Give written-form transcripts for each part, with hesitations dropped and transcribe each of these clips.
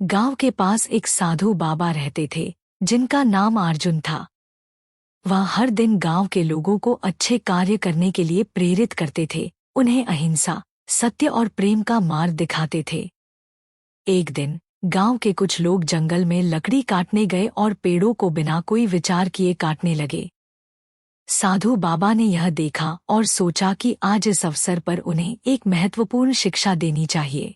गांव के पास एक साधु बाबा रहते थे जिनका नाम अर्जुन था। वह हर दिन गांव के लोगों को अच्छे कार्य करने के लिए प्रेरित करते थे, उन्हें अहिंसा, सत्य और प्रेम का मार्ग दिखाते थे। एक दिन गांव के कुछ लोग जंगल में लकड़ी काटने गए और पेड़ों को बिना कोई विचार किए काटने लगे। साधु बाबा ने यह देखा और सोचा कि आज इस अवसर पर उन्हें एक महत्वपूर्ण शिक्षा देनी चाहिए।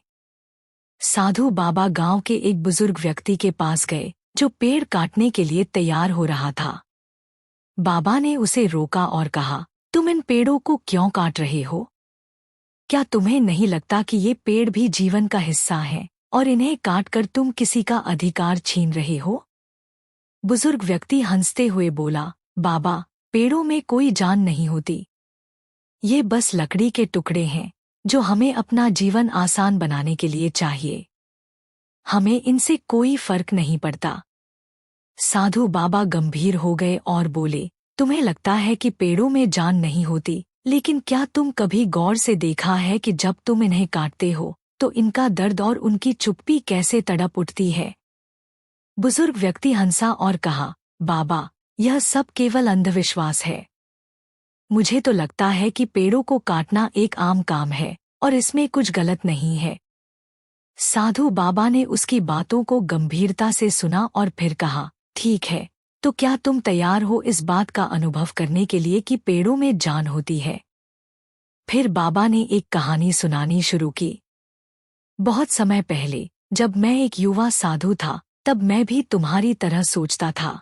साधु बाबा गांव के एक बुजुर्ग व्यक्ति के पास गए जो पेड़ काटने के लिए तैयार हो रहा था। बाबा ने उसे रोका और कहा, तुम इन पेड़ों को क्यों काट रहे हो? क्या तुम्हें नहीं लगता कि ये पेड़ भी जीवन का हिस्सा हैं और इन्हें काटकर तुम किसी का अधिकार छीन रहे हो? बुजुर्ग व्यक्ति हंसते हुए बोला, बाबा, पेड़ों में कोई जान नहीं होती। ये बस लकड़ी के टुकड़े हैं जो हमें अपना जीवन आसान बनाने के लिए चाहिए। हमें इनसे कोई फर्क नहीं पड़ता। साधु बाबा गंभीर हो गए और बोले, तुम्हें लगता है कि पेड़ों में जान नहीं होती, लेकिन क्या तुम कभी गौर से देखा है कि जब तुम इन्हें काटते हो तो इनका दर्द और उनकी चुप्पी कैसे तड़प उठती है? बुजुर्ग व्यक्ति हंसा और कहा, बाबा, यह सब केवल अंधविश्वास है। मुझे तो लगता है कि पेड़ों को काटना एक आम काम है और इसमें कुछ गलत नहीं है। साधु बाबा ने उसकी बातों को गंभीरता से सुना और फिर कहा, ठीक है, तो क्या तुम तैयार हो इस बात का अनुभव करने के लिए कि पेड़ों में जान होती है? फिर बाबा ने एक कहानी सुनानी शुरू की। बहुत समय पहले जब मैं एक युवा साधु था, तब मैं भी तुम्हारी तरह सोचता था।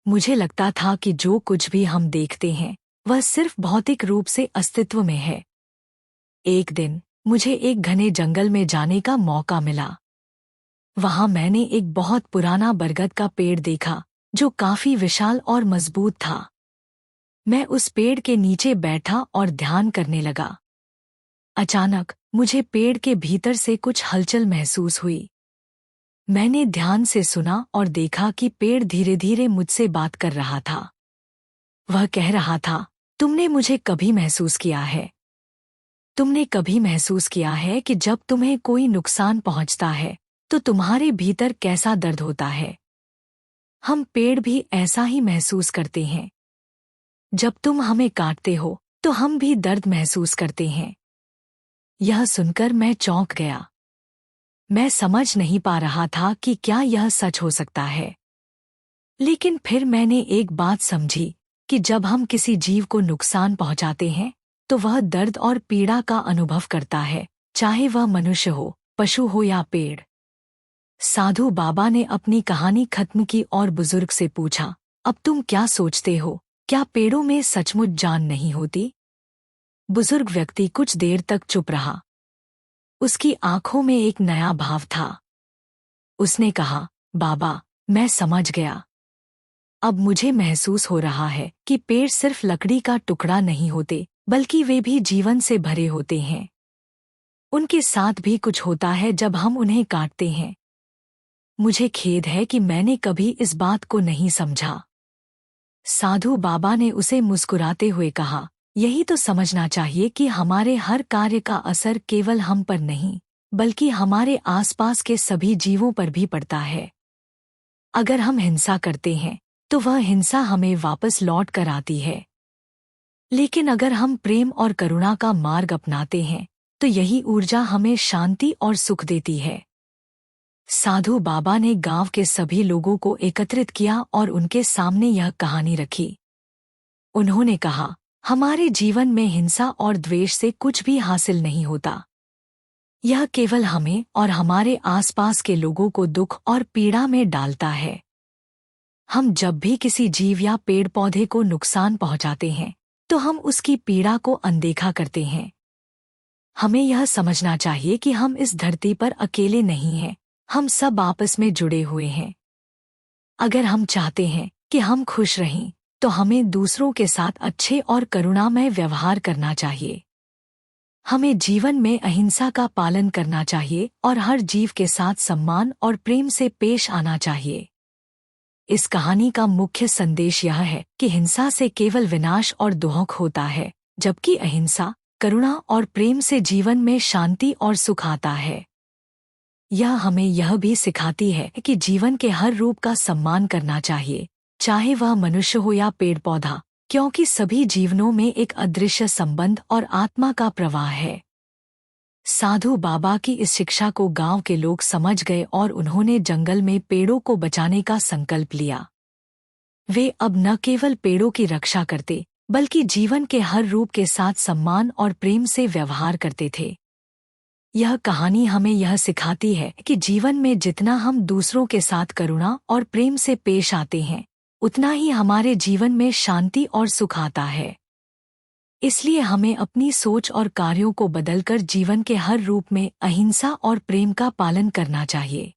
मुझे लगता था कि जो कुछ भी हम देखते हैं वह सिर्फ भौतिक रूप से अस्तित्व में है। एक दिन मुझे एक घने जंगल में जाने का मौका मिला। वहां मैंने एक बहुत पुराना बरगद का पेड़ देखा जो काफी विशाल और मजबूत था। मैं उस पेड़ के नीचे बैठा और ध्यान करने लगा। अचानक मुझे पेड़ के भीतर से कुछ हलचल महसूस हुई। मैंने ध्यान से सुना और देखा कि पेड़ धीरे धीरे मुझसे बात कर रहा था। वह कह रहा था, तुमने मुझे कभी महसूस किया है? तुमने कभी महसूस किया है कि जब तुम्हें कोई नुकसान पहुंचता है तो तुम्हारे भीतर कैसा दर्द होता है? हम पेड़ भी ऐसा ही महसूस करते हैं। जब तुम हमें काटते हो तो हम भी दर्द महसूस करते हैं। यह सुनकर मैं चौंक गया। मैं समझ नहीं पा रहा था कि क्या यह सच हो सकता है। लेकिन फिर मैंने एक बात समझी कि जब हम किसी जीव को नुकसान पहुंचाते हैं तो वह दर्द और पीड़ा का अनुभव करता है, चाहे वह मनुष्य हो, पशु हो या पेड़। साधु बाबा ने अपनी कहानी खत्म की और बुजुर्ग से पूछा, अब तुम क्या सोचते हो, क्या पेड़ों में सचमुच जान नहीं होती? बुजुर्ग व्यक्ति कुछ देर तक चुप रहा। उसकी आंखों में एक नया भाव था। उसने कहा, बाबा, मैं समझ गया। अब मुझे महसूस हो रहा है कि पेड़ सिर्फ लकड़ी का टुकड़ा नहीं होते, बल्कि वे भी जीवन से भरे होते हैं। उनके साथ भी कुछ होता है जब हम उन्हें काटते हैं। मुझे खेद है कि मैंने कभी इस बात को नहीं समझा। साधु बाबा ने उसे मुस्कुराते हुए कहा, यही तो समझना चाहिए कि हमारे हर कार्य का असर केवल हम पर नहीं, बल्कि हमारे आसपास के सभी जीवों पर भी पड़ता है। अगर हम हिंसा करते हैं तो वह हिंसा हमें वापस लौट कर आती है। लेकिन अगर हम प्रेम और करुणा का मार्ग अपनाते हैं तो यही ऊर्जा हमें शांति और सुख देती है। साधु बाबा ने गांव के सभी लोगों को एकत्रित किया और उनके सामने यह कहानी रखी। उन्होंने कहा, हमारे जीवन में हिंसा और द्वेष से कुछ भी हासिल नहीं होता। यह केवल हमें और हमारे आसपास के लोगों को दुख और पीड़ा में डालता है। हम जब भी किसी जीव या पेड़ पौधे को नुकसान पहुंचाते हैं तो हम उसकी पीड़ा को अनदेखा करते हैं। हमें यह समझना चाहिए कि हम इस धरती पर अकेले नहीं हैं, हम सब आपस में जुड़े हुए हैं। अगर हम चाहते हैं कि हम खुश रहें तो हमें दूसरों के साथ अच्छे और करुणामय व्यवहार करना चाहिए। हमें जीवन में अहिंसा का पालन करना चाहिए और हर जीव के साथ सम्मान और प्रेम से पेश आना चाहिए। इस कहानी का मुख्य संदेश यह है कि हिंसा से केवल विनाश और दुख होता है, जबकि अहिंसा, करुणा और प्रेम से जीवन में शांति और सुख आता है। यह हमें यह भी सिखाती है कि जीवन के हर रूप का सम्मान करना चाहिए, चाहे वह मनुष्य हो या पेड़ पौधा, क्योंकि सभी जीवनों में एक अदृश्य संबंध और आत्मा का प्रवाह है। साधु बाबा की इस शिक्षा को गांव के लोग समझ गए और उन्होंने जंगल में पेड़ों को बचाने का संकल्प लिया। वे अब न केवल पेड़ों की रक्षा करते, बल्कि जीवन के हर रूप के साथ सम्मान और प्रेम से व्यवहार करते थे। यह कहानी हमें यह सिखाती है कि जीवन में जितना हम दूसरों के साथ करुणा और प्रेम से पेश आते हैं, उतना ही हमारे जीवन में शांति और सुख आता है। इसलिए हमें अपनी सोच और कार्यों को बदलकर जीवन के हर रूप में अहिंसा और प्रेम का पालन करना चाहिए।